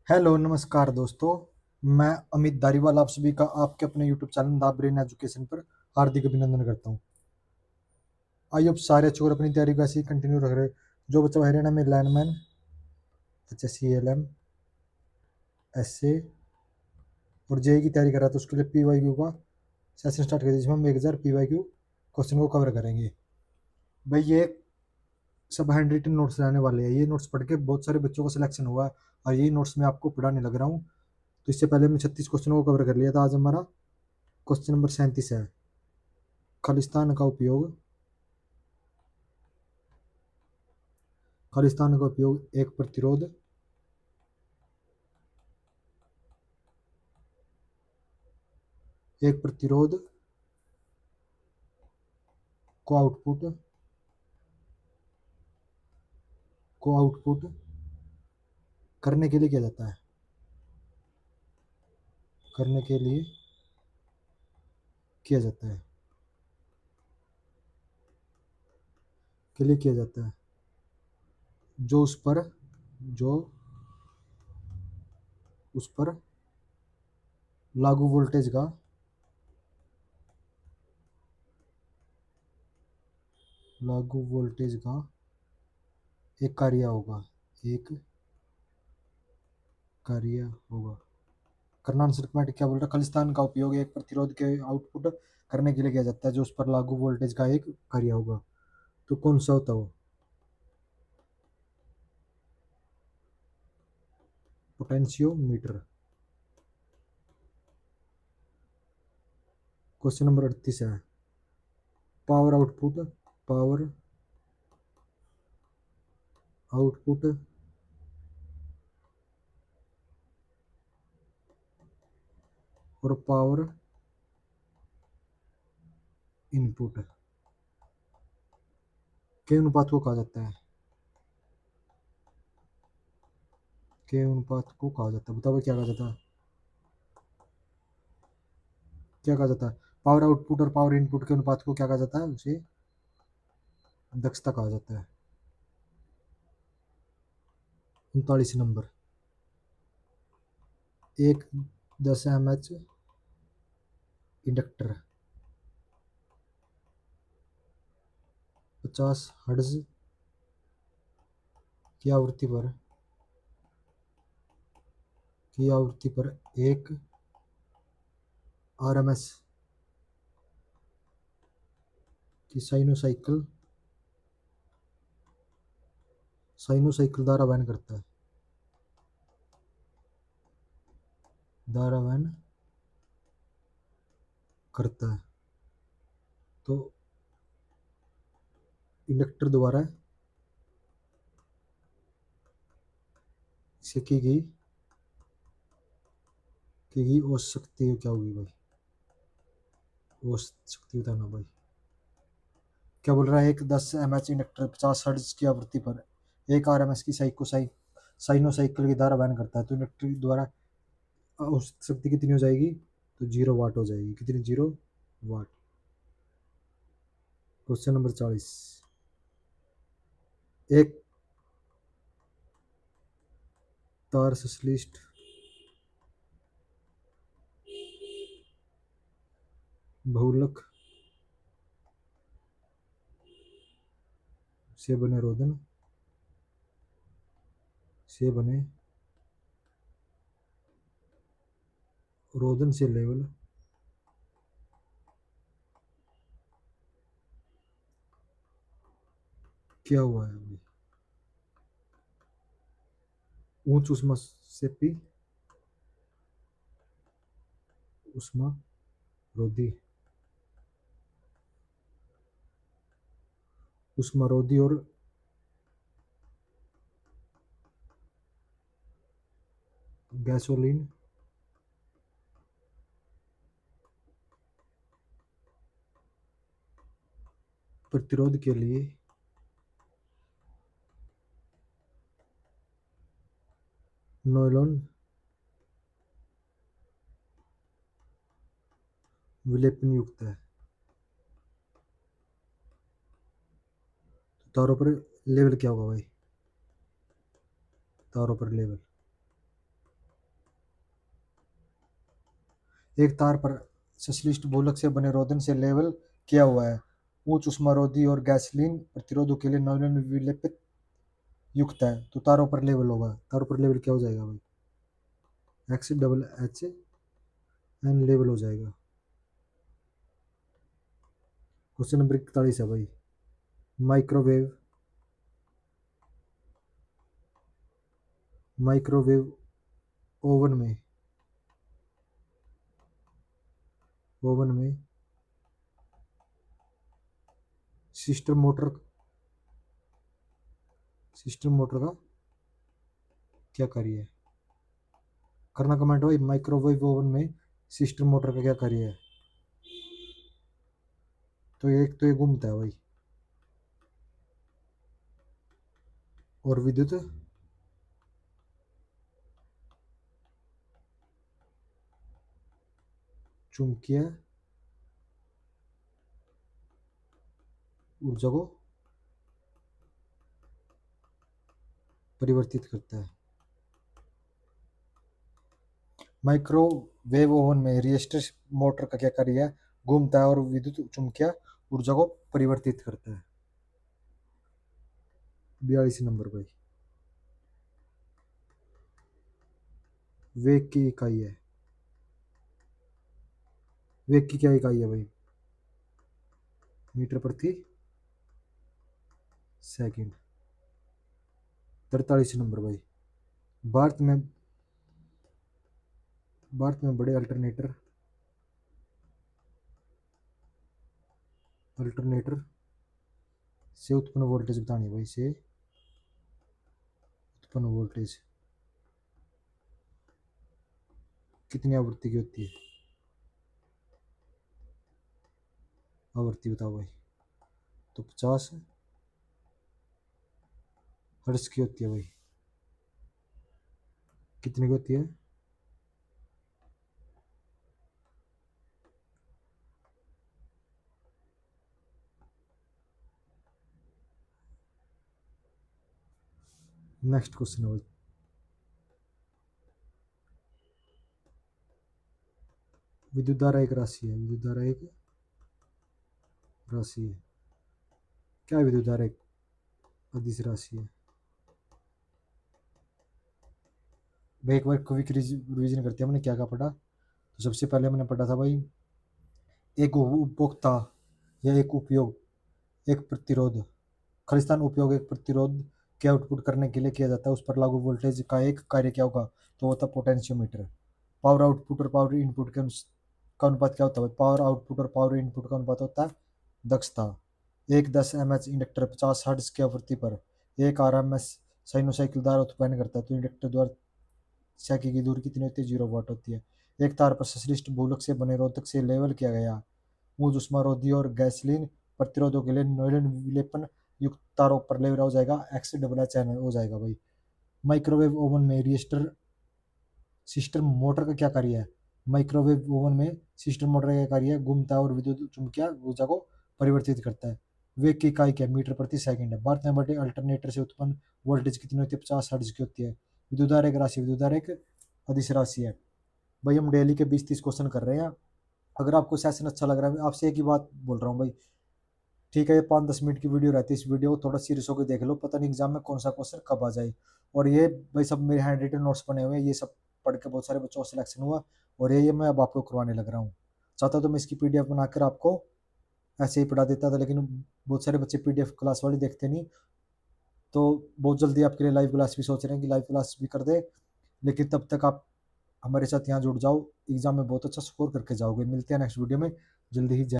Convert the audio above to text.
Hello नमस्कार दोस्तों। मैं अमित धारीवाल आप सभी का आपके अपने YouTube channel the brain education पर हार्दिक अभिनंदन करता हूँ। आइए अब सारे अच्छे और अपनी तैयारी को ऐसे ही कंटिन्यू रख रहे। जो बच्चा हरियाणा में लाइनमैन HSCLM SA और JEE की तैयारी कर रहा था उसके लिए PYQ का सेशन स्टार्ट कर दिया जिसमें हम 1000 PYQ क्वेश्चन को कवर करेंगे। भाई ये सब हैंड रिटन नोट्स रहने वाले हैं। ये नोट्स पढ़ के बहुत सारे बच्चों का सिलेक्शन हुआ है और यही नोट्स मैं आपको पढ़ाने लग रहा हूँ। तो इससे पहले हमने 36 क्वेश्चनों को कवर कर लिया था। आज हमारा क्वेश्चन नंबर 37 है। खालिस्तान का उपयोग एक प्रतिरोध को आउटपुट करने के लिए किया जाता है। करने के लिए किया जाता है के लिए किया जाता है जो जो उस पर लागू वोल्टेज का लागू वोल्टेज का एक कार्य होगा एक कार्य होगा। करना आंसर कमेंट क्या बोल रहा है। खालिस्तान का उपयोग एक प्रतिरोध के आउटपुट करने के लिए किया जाता है जो उस पर लागू वोल्टेज का एक कार्य होगा। तो कौन सा होता हो? पोटेंशियोमीटर। क्वेश्चन नंबर 38 है। पावर आउटपुट पावर आउटपुट और पावर इनपुट के अनुपात को कहा जाता है। के अनुपात को कहा जाता है। बताओ क्या कहा जाता है? क्या कहा जाता है? पावर आउटपुट और पावर इनपुट के अनुपात को क्या कहा जाता है? उसे दक्षता कहा जाता है। 39 नंबर। एक 10 mH इंडक्टर 50 हर्ट्ज की आवृत्ति पर एक RMS की साइनोसाइकिल द्वारा वहन करता है। द्वारा वहन करता है। तो इंडक्टर द्वारा इसे की गई औसत शक्ति क्या होगी भाई? औसत शक्ति बताना भाई। क्या बोल रहा है? एक 10 mH इंडक्टर 50 हर्ट्ज की आवृत्ति पर एक RMS की साइनोसाइकिल की धारा वहन करता है। तो इंडक्टर द्वारा औसत शक्ति कितनी हो जाएगी? तो 0 वाट हो जाएगी। कितनी? 0 वाट। Question number 40। एक तार संश्लिष्ट बहुलक से बने रोधन से लेवल क्या हुआ है अभी? उच्च उष्मा से पी उष्मा रोधी और गैसोलीन प्रतिरोध के लिए नॉयलॉन विलेपन युक्त है। तो तारों पर लेवल क्या होगा भाई? तारों पर लेवल एक तार पर संश्लिष्ट भूलक से बने रोधन से लेवल किया हुआ है। उच्च उष्मारोधी और गैसोलीन प्रतिरोधों के लिए नॉन विलेपित युक्त है, तो तारों पर लेवल होगा। तारों पर लेवल क्या हो जाएगा भाई? XHN लेवल हो जाएगा। क्वेश्चन नंबर 41 है भाई। माइक्रोवेव माइक्रोवेव ओवन में सिस्टम मोटर का क्या कार्य है? करना कमेंट भाई। माइक्रोवेव ओवन में सिस्टम मोटर का क्या कार्य है? तो एक तो ये घूमता है भाई, और विद्युत चुंबकीय ऊर्जा को परिवर्तित करता है। माइक्रोवेव ओवन में रिएक्टर मोटर का क्या कार्य है? घूमता है और विद्युत चुंबकीय ऊर्जा को परिवर्तित करता है। 42 नंबर भाई। वेग की इकाई है। वेग की क्या इकाई है भाई? मीटर प्रति सेकंड। 43 नंबर भाई। भारत में बड़े अल्टरनेटर से उत्पन्न वोल्टेज बतानी है भाई। से उत्पन्न वोल्टेज कितनी आवृत्ति की होती है? आवृत्ति बताओ भाई। तो 50 हर्ट्ज की होती है भाई। कितनी की होती है? नेक्स्ट क्वेश्चन है भाई। विद्युत धारा एक राशि है। विद्युत धारा एक राशि है। क्या विद्युत धारा एक अदिश राशि है भाई? एक बार क्विक रिवीजन करते हैं। हमने क्या क्या पढ़ा? तो सबसे पहले हमने पढ़ा था भाई, एक उपभोक्ता या एक उपयोग एक प्रतिरोध। खालिस्तान उपयोग एक प्रतिरोध के आउटपुट करने के लिए किया जाता है। उस पर लागू वोल्टेज का एक कार्य क्या होगा? तो होता पोटेंशियोमीटर। पावर आउटपुट और पावर इनपुट के का अनुपात क्या होता है? पावर आउटपुट और पावर इनपुट का अनुपात होता है दक्षता। एक 10 mH इंडक्टर 50 हर्ट्ज की आवृत्ति पर एक RMS साइनोसाइकिल द्वारा उत्पन्न करता है, तो इंडक्टर द्वारा शाखी की दूरी कितनी होती है? 0 वाट होती है। एक तार पर संश्लिष्ट भूलक से बने रोधक से लेवल किया गया ऊर्ज उष्मारोधी और गैसोलीन प्रतिरोधों के लिए नॉन विलेपन युक्त तारों पर लेवल हो जाएगा। XHN हो जाएगा भाई। माइक्रोवेव ओवन में रिएक्टर सिस्टम मोटर का क्या कार्य है? माइक्रोवेव ओवन में सिस्टम मोटर का क्या कार्य है? घूमता है और विद्युत चुम्बकीय ऊर्जा को परिवर्तित करता है। वेग की इकाई क्या है? मीटर प्रति सेकंड है। भारत में बड़े अल्टरनेटर से उत्पन्न वोल्टेज कितनी होती है? 50 हर्ट्ज की होती है। विद्युत धारा एक राशि। विद्युत धारा एक अदिश राशि है भाई। हम डेली के 20-30 क्वेश्चन कर रहे हैं। अगर आपको सेशन अच्छा लग रहा है, आपसे एक ही बात बोल रहा हूँ भाई, ठीक है, ये 5-10 मिनट की वीडियो रहती है। इस वीडियो को थोड़ा सीरियस होकर देख लो, पता नहीं एग्जाम में कौन सा क्वेश्चन कब आ जाए। और ये भाई सब मेरे हैंड रिटन नोट्स बने हुए हैं, ये सब पढ़ के बहुत सारे बच्चों का सिलेक्शन हुआ, और ये मैं अब आपको करवाने लग रहा हूँ। चाहता तो मैं इसकी PDF बनाकर आपको ऐसे ही पढ़ा देता था, लेकिन बहुत सारे बच्चे PDF क्लास वाले देखते नहीं, तो बहुत जल्दी आपके लिए लाइव क्लास भी सोच रहे हैं कि लाइव क्लास भी कर दे। लेकिन तब तक आप हमारे साथ यहाँ जुड़ जाओ, एग्जाम में बहुत अच्छा स्कोर करके जाओगे। मिलते हैं नेक्स्ट वीडियो में जल्दी ही।